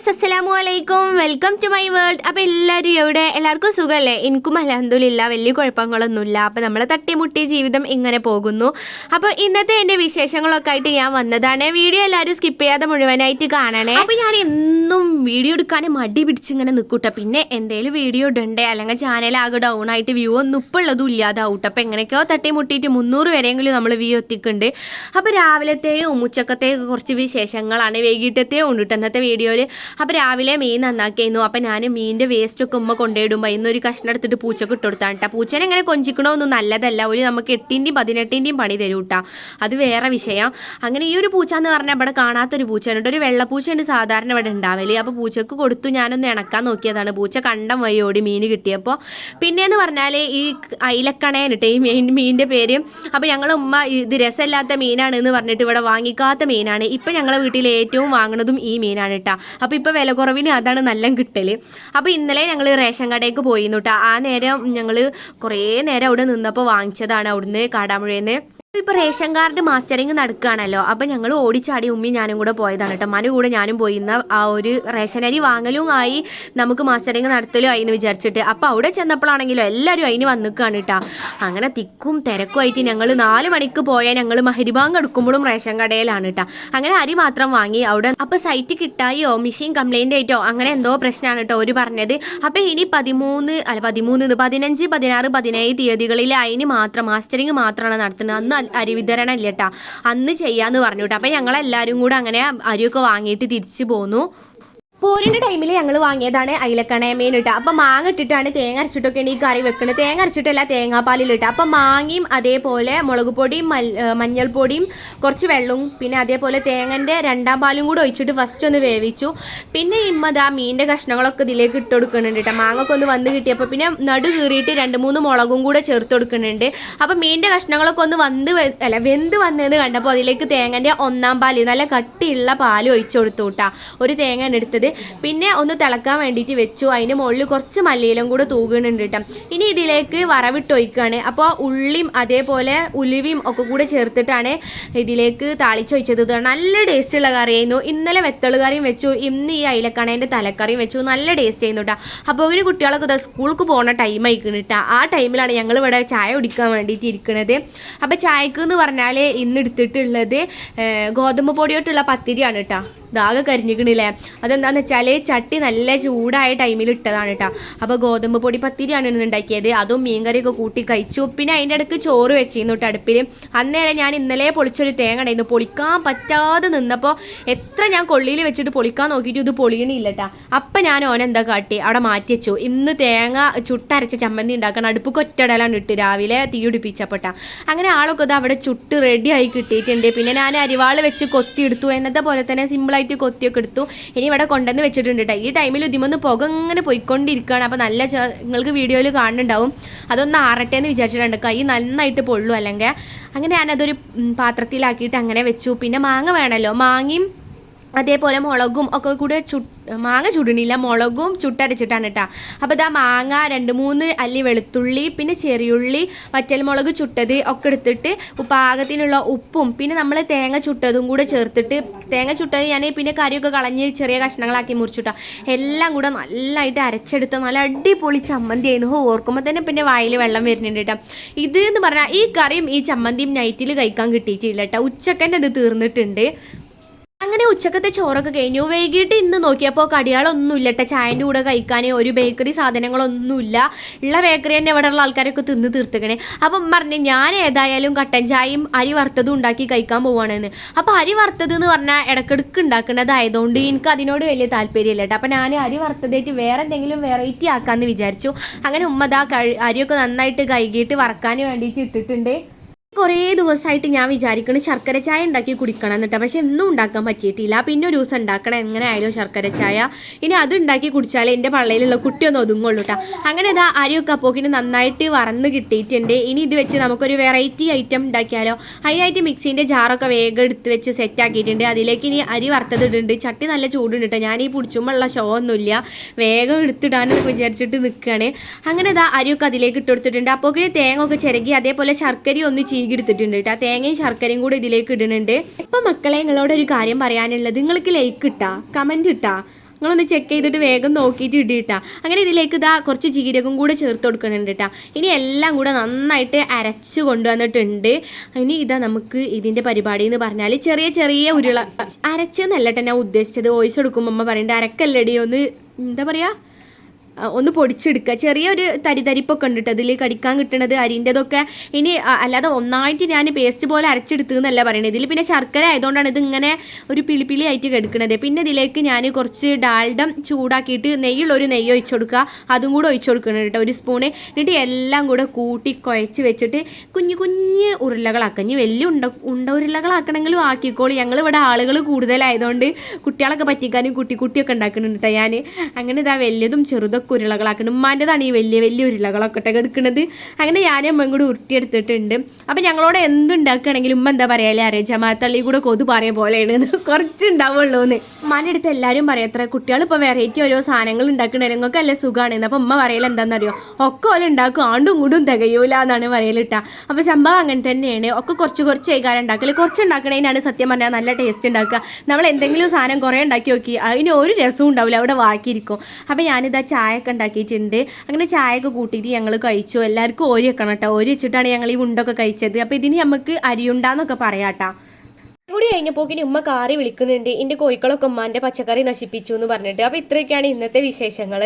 Viewers അസ്സലാമു അലൈക്കും, welcome to my world. അപ്പോൾ എല്ലാവർക്കും സുഖമല്ലേ? എനിക്കും അൽഹംദുലില്ലാ വലിയ കുഴപ്പങ്ങളൊന്നുമില്ല. അപ്പോൾ നമ്മൾ തട്ടിമുട്ടി ജീവിതം ഇങ്ങനെ പോകുന്നു. അപ്പോൾ ഇന്നത്തെ എൻ്റെ വിശേഷങ്ങളൊക്കെ ആയിട്ട് ഞാൻ വന്നതാണ്. വീഡിയോ എല്ലാവരും സ്കിപ്പ് ചെയ്യാതെ മുഴുവനായിട്ട് കാണണേ. അപ്പോൾ ഞാൻ എന്നും വീഡിയോ എടുക്കാൻ മടി പിടിച്ചിങ്ങനെ നിൽക്കൂട്ടോ. പിന്നെ എന്തെങ്കിലും വീഡിയോ ഇടണ്ടേ, അല്ലെങ്കിൽ ചാനലാകെ ഡൗൺ ആയിട്ട് വ്യൂ ഒന്നും ഇപ്പോൾ ഉള്ളതും ഇല്ലാതാവൂട്ടോ. അപ്പോൾ എങ്ങനെയൊക്കെയോ തട്ടിമുട്ടിയിട്ട് 300 വരെയെങ്കിലും നമ്മൾ വ്യൂ എത്തിക്കുന്നുണ്ട്. അപ്പോൾ രാവിലത്തെയും ഉച്ചക്കത്തെയും കുറച്ച് വിശേഷങ്ങളാണ്, വൈകിട്ടത്തെയും ഉണ്ട് കേട്ടോ ഇന്നത്തെ വീഡിയോയിൽ. അപ്പോൾ രാവിലെ മീൻ നന്നാക്കിയിരുന്നു. അപ്പോൾ ഞാൻ മീനിൻ്റെ വേസ്റ്റൊക്കെ ഉമ്മ കൊണ്ടുപോയിടുമ്പോൾ ഇന്നൊരു കഷ്ണം എടുത്തിട്ട് പൂച്ചക്ക് ഇട്ട് കൊടുത്താണ് കേട്ടോ. പൂച്ചനെ എങ്ങനെ കൊഞ്ചിക്കണമൊന്നും നല്ലതല്ല, ഒരു നമുക്ക് 8ൻ്റെയും 18ൻ്റെയും പണി തരും കേട്ടോ. അത് വേറെ വിഷയം. അങ്ങനെ ഈ ഒരു പൂച്ച എന്ന് പറഞ്ഞാൽ ഇവിടെ കാണാത്തൊരു പൂച്ചയാണ്, ഒരു വെള്ളപ്പൂച്ചയുണ്ട് സാധാരണ ഇവിടെ ഉണ്ടാവല്. അപ്പോൾ പൂച്ചക്ക് കൊടുത്തു, ഞാനൊന്ന് ഇണക്കാൻ നോക്കിയതാണ്. പൂച്ച കണ്ടം വഴി ഓടി മീൻ കിട്ടിയപ്പോൾ. പിന്നെയെന്ന് പറഞ്ഞാൽ ഈ അയിലക്കണയാണ് കേട്ടോ ഈ മീനിൻ്റെ പേര്. അപ്പോൾ ഞങ്ങൾ ഉമ്മ ഇത് രസമില്ലാത്ത മീനാണ് എന്ന് പറഞ്ഞിട്ട് ഇവിടെ വാങ്ങിക്കാത്ത മീനാണ്. ഇപ്പം ഞങ്ങളെ വീട്ടിൽ ഏറ്റവും വാങ്ങുന്നതും ഈ മീനാണ് കേട്ടോ. അപ്പോൾ ഇപ്പോൾ വില കുറവിന് അതാണ് നല്ല കിട്ടൽ. അപ്പോൾ ഇന്നലെ ഞങ്ങൾ റേഷൻ കടയ്ക്ക് പോയിരുന്നു കേട്ടോ. ആ നേരം ഞങ്ങൾ കുറേ നേരം അവിടെ നിന്നപ്പോൾ വാങ്ങിച്ചതാണ് അവിടുന്ന് കാടാമ്പുഴയിൽ. ഇപ്പോൾ റേഷൻ കാർഡ് മാസ്റ്ററിങ് നടക്കുകയാണല്ലോ. അപ്പോൾ ഞങ്ങൾ ഓടിച്ചാടി ഉമ്മി ഞാനും കൂടെ പോയതാണ് കേട്ടോ. മനു കൂടെ ഞാനും പോയി. ഇന്ന് ആ ഒരു റേഷൻ അരി വാങ്ങലും ആയി, നമുക്ക് മാസ്റ്ററിങ് നടത്തലും ആയി എന്ന് വിചാരിച്ചിട്ട്. അപ്പോൾ അവിടെ ചെന്നപ്പോഴാണെങ്കിലോ എല്ലാവരും അതിന് വന്നിക്കാണ് കേട്ടോ. അങ്ങനെ തിക്കും തിരക്കുമായിട്ട് ഞങ്ങൾ 4 മണിക്ക് പോയാൽ ഞങ്ങൾ മഹരിബാങ്ക് എടുക്കുമ്പോഴും റേഷൻ കടയിലാണ് കേട്ടോ. അങ്ങനെ അരി മാത്രം വാങ്ങി അവിടെ. അപ്പോൾ സൈറ്റ് കിട്ടായോ മെഷീൻ കംപ്ലൈൻ്റ് ആയിട്ടോ അങ്ങനെ എന്തോ പ്രശ്നമാണ് കേട്ടോ ഒരു പറഞ്ഞത്. അപ്പോൾ ഇനി 15, 15, 16, 17, 17 തീയതികളിൽ അതിന് മാത്രം മാസ്റ്ററിങ് മാത്രമാണ് നടത്തുന്നത്. അന്ന് അരി വിതരണം ഇല്ല കേട്ടോ, അന്ന് ചെയ്യാന്ന് പറഞ്ഞു കേട്ടോ. അപ്പം ഞങ്ങളെല്ലാവരും കൂടെ അങ്ങനെ അരിയൊക്കെ വാങ്ങിയിട്ട് തിരിച്ചു പോന്നു. പോരിൻ്റെ ടൈമിൽ ഞങ്ങൾ വാങ്ങിയതാണ് അയിലക്കണയ മീൻ ഇട്ട. അപ്പം മാങ്ങ ഇട്ടിട്ടാണ് തേങ്ങ അരച്ചിട്ടൊക്കെയാണ് ഈ കറി വെക്കുന്നത്. തേങ്ങ അരച്ചിട്ടല്ല, തേങ്ങാപ്പാലിലിട്ട്. അപ്പം മാങ്ങയും അതേപോലെ മുളക് പൊടിയും മഞ്ഞൾപ്പൊടിയും കുറച്ച് വെള്ളവും പിന്നെ അതേപോലെ തേങ്ങൻ്റെ 2ാം പാലും കൂടെ ഒഴിച്ചിട്ട് ഫസ്റ്റ് ഒന്ന് വേവിച്ചു. പിന്നെ ഇമ്മതാ മീനിൻ്റെ കഷ്ണങ്ങളൊക്കെ ഇതിലേക്ക് ഇട്ട് കൊടുക്കുന്നുണ്ട് കേട്ടോ. മാങ്ങൊക്കെ ഒന്ന് വന്ന് കിട്ടിയപ്പോൾ പിന്നെ നടു കീറിയിട്ട് 2-3 മുളകും കൂടെ ചേർത്ത് കൊടുക്കുന്നുണ്ട്. അപ്പം മീനിൻ്റെ കഷ്ണങ്ങളൊക്കെ ഒന്ന് വെന്ത് വന്നതെന്ന് കണ്ടപ്പോൾ അതിലേക്ക് തേങ്ങൻ്റെ 1ാം പാല് നല്ല കട്ടിയുള്ള പാല് ഒഴിച്ചു കൊടുത്തു കേട്ടോ. ഒരു തേങ്ങയാണ് എടുത്തത്. പിന്നെ ഒന്ന് തിളക്കാൻ വേണ്ടിയിട്ട് വെച്ചു. അതിന് മുകളിൽ കുറച്ച് മല്ലിയിലും കൂടെ തൂകുന്നുണ്ട് കേട്ടോ. ഇനി ഇതിലേക്ക് വറവിട്ട് ഒഴിക്കുകയാണ്. അപ്പോൾ ഉള്ളിയും അതേപോലെ ഉലുവയും ഒക്കെ കൂടെ ചേർത്തിട്ടാണ് ഇതിലേക്ക് താളിച്ചൊഴിച്ചത്. നല്ല ടേസ്റ്റുള്ള കറിയായിരുന്നു. ഇന്നലെ വെത്തള് കറിയും വെച്ചു, ഇന്ന് ഈ അയിലക്കണേൻ്റെ തലക്കറിയും വെച്ചു. നല്ല ടേസ്റ്റ് ചെയ്യുന്നു കേട്ടോ. അപ്പോൾ ഇങ്ങനെ കുട്ടികളൊക്കെ സ്കൂൾക്ക് പോകുന്ന ടൈം ആയിക്കണം കേട്ടോ. ആ ടൈമിലാണ് ഞങ്ങൾ ഇവിടെ ചായ കുടിക്കാൻ വേണ്ടിയിട്ട് ഇരിക്കുന്നത്. അപ്പോൾ ചായക്ക് എന്ന് പറഞ്ഞാൽ ഇന്ന് എടുത്തിട്ടുള്ളത് ഗോതമ്പ് പൊടിയോട്ടുള്ള പത്തിരിയാണ് കേട്ടോ. ഇതാകെ കരിഞ്ഞിക്കണില്ലേ? അതെന്താണെന്ന് വെച്ചാൽ ചട്ടി നല്ല ചൂടായ ടൈമിൽ ഇട്ടതാണ് കേട്ടോ. അപ്പോൾ ഗോതമ്പ് പൊടി പത്തിരിയാണ് ഇന്ന് ഉണ്ടാക്കിയത്. അതും മീൻകറിയൊക്കെ കൂട്ടി കഴിച്ചു. പിന്നെ അതിൻ്റെ ഇടയ്ക്ക് ചോറ് വെച്ചിരുന്നു കേട്ടോ അടുപ്പിൽ. അന്നേരം ഞാൻ ഇന്നലെ പൊളിച്ചൊരു തേങ്ങ ഉണ്ടായിരുന്നു. പൊളിക്കാൻ പറ്റാതെ നിന്നപ്പോൾ എത്ര ഞാൻ കൊള്ളിയിൽ വെച്ചിട്ട് പൊളിക്കാൻ നോക്കിയിട്ട് ഇത് പൊളിയണില്ല കേട്ടോ. അപ്പം ഞാൻ ഓനെന്താ കാട്ടി അവിടെ മാറ്റി വെച്ചു. ഇന്ന് തേങ്ങ ചുട്ടരച്ച ചമ്മന്തി ഉണ്ടാക്കണം. അടുപ്പ് കൊറ്റടലാണ് ഇട്ട് രാവിലെ തീ പിടിപ്പിച്ചപ്പോട്ടാ. അങ്ങനെ ആളൊക്കെ ഇത് അവിടെ ചുട്ട് റെഡിയായി കിട്ടിയിട്ടുണ്ട്. പിന്നെ ഞാൻ അരിവാൾ വെച്ച് കൊത്തിയെടുത്തു. എന്നത്തെ പോലെ തന്നെ സിമ്പിളായിട്ട് കൊത്തിയൊക്കെ എടുത്തു. ഇനി ഇവിടെ കൊണ്ടുവന്ന് വെച്ചിട്ടുണ്ട് കേട്ടോ. ഈ ടൈമിൽ ഇതിമൊന്ന് പുക ഇങ്ങനെ പോയിക്കൊണ്ടിരിക്കുകയാണ്. അപ്പോൾ നല്ല നിങ്ങൾക്ക് വീഡിയോയിൽ കാണുന്നുണ്ടാവും. അതൊന്ന് ആറട്ടെ എന്ന് വിചാരിച്ചിട്ടുണ്ട്. കൈ നന്നായിട്ട് പൊള്ളു അല്ലെങ്കിൽ. അങ്ങനെ ഞാനതൊരു പാത്രത്തിലാക്കിയിട്ട് അങ്ങനെ വെച്ചു. പിന്നെ മാങ്ങ വേണമല്ലോ, മാങ്ങയും അതേപോലെ മുളകും ഒക്കെ കൂടെ മാങ്ങ ചുടണില്ല, മുളകും ചുട്ടരച്ചിട്ടാണ് കേട്ടോ. അപ്പോൾ ഇതാ മാങ്ങ 2-3 അല്ലി വെളുത്തുള്ളി പിന്നെ ചെറിയുള്ളി വറ്റൽമുളക് ചുട്ടത് ഒക്കെ എടുത്തിട്ട് പാകത്തിനുള്ള ഉപ്പും പിന്നെ നമ്മൾ തേങ്ങ ചുട്ടതും കൂടെ ചേർത്തിട്ട്, തേങ്ങ ചുട്ടത് ഞാൻ പിന്നെ കറിയൊക്കെ കളഞ്ഞ് ചെറിയ കഷ്ണങ്ങളാക്കി മുറിച്ചിട്ടാ എല്ലാം കൂടെ നല്ലതായിട്ട് അരച്ചെടുത്ത നല്ല അടിപൊളി ചമ്മന്തി ആയിരുന്നു. ഓർക്കുമ്പോൾ തന്നെ പിന്നെ വായിൽ വെള്ളം വരുന്നുണ്ട് കേട്ടോ. ഇത് എന്ന് പറഞ്ഞാൽ ഈ കറിയും ഈ ചമ്മന്തിയും നൈറ്റിൽ കഴിക്കാൻ കിട്ടിയിട്ടില്ല കേട്ടോ. ഉച്ചക്കന്നെ ഇത് തീർന്നിട്ടുണ്ട്. അങ്ങനെ ഉച്ചക്കത്തെ ചോറൊക്കെ കഴിഞ്ഞു. വൈകിട്ട് ഇന്ന് നോക്കിയപ്പോൾ കടികളൊന്നുമില്ല കേട്ടോ. ചായൻ്റെ കൂടെ കഴിക്കാൻ ഒരു ബേക്കറി സാധനങ്ങളൊന്നുമില്ല. ഉള്ള ബേക്കറി തന്നെ ഇവിടെ ഉള്ള ആൾക്കാരൊക്കെ തിന്ന് തീർത്തിക്കണേ. അപ്പം പറഞ്ഞു ഞാൻ ഏതായാലും കട്ടൻ ചായയും അരി വറുത്തതും ഉണ്ടാക്കി കഴിക്കാൻ പോവുകയാണെന്ന്. അപ്പോൾ അരി വറുത്തത് എന്ന് പറഞ്ഞാൽ ഇടയ്ക്കിടയ്ക്ക് ഉണ്ടാക്കുന്നതായതുകൊണ്ട് എനിക്ക് അതിനോട് വലിയ താല്പര്യമില്ല കേട്ടോ. അപ്പോൾ ഞാൻ അരി വറുത്തതായിട്ട് വേറെ എന്തെങ്കിലും വെറൈറ്റി ആക്കാമെന്ന് വിചാരിച്ചു. അങ്ങനെ ഉമ്മതാ അരിയൊക്കെ നന്നായിട്ട് കഴുകിയിട്ട് വറക്കാൻ വേണ്ടിയിട്ട് ഇട്ടിട്ടുണ്ട്. കുറേ ദിവസമായിട്ട് ഞാൻ വിചാരിക്കണം ശർക്കര ചായ ഉണ്ടാക്കി കുടിക്കണം എന്നിട്ട്, പക്ഷെ ഒന്നും ഉണ്ടാക്കാൻ പറ്റിയിട്ടില്ല. പിന്നെ ഒരു ദിവസം ഉണ്ടാക്കണം എങ്ങനെ ആയാലും ശർക്കര ചായ. ഇനി അത് ഉണ്ടാക്കി കുടിച്ചാൽ എൻ്റെ പള്ളയിലുള്ള കുട്ടിയൊന്നും ഒതുങ്ങുള്ളൂ കേട്ടോ. അങ്ങനെ ഇതാ അരിയൊക്കെ അപ്പോക്കിന് നന്നായിട്ട് വറന്ന് കിട്ടിയിട്ടുണ്ട്. ഇനി ഇത് വെച്ച് നമുക്കൊരു വെറൈറ്റി ഐറ്റം ഉണ്ടാക്കിയാലോ. അതിനായിട്ട് മിക്സീൻ്റെ ജാറൊക്കെ വേഗം എടുത്ത് വെച്ച് സെറ്റാക്കിയിട്ടുണ്ട്. അതിലേക്ക് ഇനി അരി വറുത്തതിടുന്നുണ്ട്. ചട്ടി നല്ല ചൂടുണ്ട് കേട്ടോ. ഞാൻ ഈ പിടിച്ചുമ്പോഴുള്ള ഷോ ഒന്നുമില്ല, വേഗം എടുത്തിടാനൊക്കെ വിചാരിച്ചിട്ട് നിൽക്കുകയാണ്. അങ്ങനെ ഇതാ അരിയൊക്കെ അതിലേക്ക് ഇട്ട് കൊടുത്തിട്ടുണ്ട്. അപ്പോക്കിന് തേങ്ങ ഒക്കെ ചിരകി അതേപോലെ ശർക്കര ഒന്ന് എടുത്തിട്ടുണ്ട് കേട്ടോ. തേങ്ങയും ശർക്കരയും കൂടെ ഇതിലേക്ക് ഇടുന്നുണ്ട്. ഇപ്പം മക്കളെ നിങ്ങളോടൊരു കാര്യം പറയാനുള്ളത്, നിങ്ങൾക്ക് ലൈക്ക് ഇട്ടാ കമൻറ്റ് ഇട്ടാ നിങ്ങളൊന്ന് ചെക്ക് ചെയ്തിട്ട് വേഗം നോക്കിയിട്ട് ഇടിട്ടാ. അങ്ങനെ ഇതിലേക്ക് ഇതാ കുറച്ച് ജീരകം കൂടെ ചേർത്ത് കൊടുക്കുന്നുണ്ട് കേട്ടോ. ഇനി എല്ലാം കൂടെ നന്നായിട്ട് അരച്ച് കൊണ്ടുവന്നിട്ടുണ്ട്. ഇനി ഇതാ നമുക്ക് ഇതിൻ്റെ പരിപാടി എന്ന് പറഞ്ഞാൽ ചെറിയ ചെറിയ അരച്ചെന്നല്ല കേട്ടോ ഞാൻ ഉദ്ദേശിച്ചത്. വോയിസ് എടുക്കുമ്പോൾ അമ്മ പറയുന്നുണ്ട് അരക്കല്ലടി, ഒന്ന് എന്താ പറയുക, ഒന്ന് പൊടിച്ചെടുക്കുക. ചെറിയൊരു തരിപ്പൊക്കെ ഉണ്ട് കേട്ടോ അതിൽ കടിക്കാൻ കിട്ടണത് അരിൻ്റെതൊക്കെ. ഇനി അല്ലാതെ ഒന്നായിട്ട് ഞാൻ പേസ്റ്റ് പോലെ അരച്ചെടുത്തു എന്നല്ല പറയുന്നത്. ഇതിൽ പിന്നെ ശർക്കര ആയതുകൊണ്ടാണ് ഇതിങ്ങനെ ഒരു പിളി ആയിട്ട് കിടക്കുന്നത്. പിന്നെ ഇതിലേക്ക് ഞാൻ കുറച്ച് ഡാൽഡം ചൂടാക്കിയിട്ട് നെയ്യുള്ളൊരു നെയ്യ് ഒഴിച്ചു കൊടുക്കുക, അതും കൂടെ ഒഴിച്ചു കൊടുക്കണം കേട്ടോ, ഒരു സ്പൂണ്. എന്നിട്ട് എല്ലാം കൂടെ കൂട്ടി കുഴച്ച് വെച്ചിട്ട് കുഞ്ഞു കുഞ്ഞ് ഉരുളകളാക്കുക. ഇനി വലിയ ഉണ്ട ഉരുളകളാക്കണമെങ്കിലും ആക്കിക്കോളി. ഞങ്ങളിവിടെ ആളുകൾ കൂടുതലായതുകൊണ്ട് കുട്ടികളൊക്കെ പറ്റിക്കാനും കുട്ടിയൊക്കെ ഉണ്ടാക്കുന്നുണ്ട് കേട്ടോ ഞാൻ. അങ്ങനെ ഇതാ വലിയതും ചെറുതൊക്കെ ഉരുളകളാക്കണം. ഉമ്മാൻ്റെതാണ് ഈ വലിയ വലിയ ഉരുളകളൊക്കെ എടുക്കുന്നത്. അങ്ങനെ ഞാനും അമ്മയും കൂടി ഉരുട്ടിയെടുത്തിട്ടുണ്ട്. അപ്പം ഞങ്ങളോട് എന്തുണ്ടാക്കുകയാണെങ്കിലും ഉമ്മ എന്താ പറയാല്ലേ അറിയാം, ജമാഅത്തള്ളി കൂടെ കൊതു പറയ പോലെയാണ്, കുറച്ച് ഉണ്ടാവുള്ളൂ എന്ന്. ഉമ്മാൻ്റെ അടുത്ത് എല്ലാവരും പറയാം എത്ര കുട്ടികൾ ഇപ്പോൾ വെറൈറ്റി ഓരോ സാധനങ്ങൾ ഉണ്ടാക്കണേ നിങ്ങൾക്ക് അല്ലേ സുഖമാണ്. അപ്പം ഉമ്മ പറയൽ എന്താണെന്നറിയോ, ഒക്കെ ഓല ഉണ്ടാക്കും ആണ്ടും ഇങ്ങോട്ടും തികയൂല എന്നാണ് പറയലിട്ടാ. അപ്പോൾ സംഭവം അങ്ങനെ തന്നെയാണ്. ഒക്കെ കുറച്ച് കൈകാരം ഉണ്ടാക്കല്. കുറച്ച് ഉണ്ടാക്കണതിനാണ് സത്യം പറഞ്ഞാൽ നല്ല ടേസ്റ്റ് ഉണ്ടാക്കുക. നമ്മൾ എന്തെങ്കിലും സാധനം കുറേ ഉണ്ടാക്കി നോക്കി അതിന് ഒരു രസവും ഉണ്ടാവില്ല, അവിടെ ബാക്കിയിരിക്കും. അപ്പോൾ ഞാനിതാ ചായ ഒക്കെ ഉണ്ടാക്കിയിട്ടുണ്ട്. അങ്ങനെ ചായയൊക്കെ കൂട്ടിയിട്ട് ഞങ്ങൾ കഴിച്ചു. എല്ലാവർക്കും ഓരി വെക്കണം കേട്ടോ. ഓരി വെച്ചിട്ടാണ് ഞങ്ങൾ ഈ ഉണ്ടൊക്കെ കഴിച്ചത്. അപ്പോൾ ഇതിന് നമുക്ക് അരിയുണ്ടാന്നൊക്കെ പറയാട്ടാ. കൂടി കഴിഞ്ഞപ്പോക്കിന് ഉമ്മ കാറി വിളിക്കുന്നുണ്ട്, എൻ്റെ കോഴിക്കളൊക്കെ ഉമ്മാൻ്റെ പച്ചക്കറി നശിപ്പിച്ചു എന്ന് പറഞ്ഞിട്ട്. അപ്പോൾ ഇത്രയൊക്കെയാണ് ഇന്നത്തെ വിശേഷങ്ങൾ.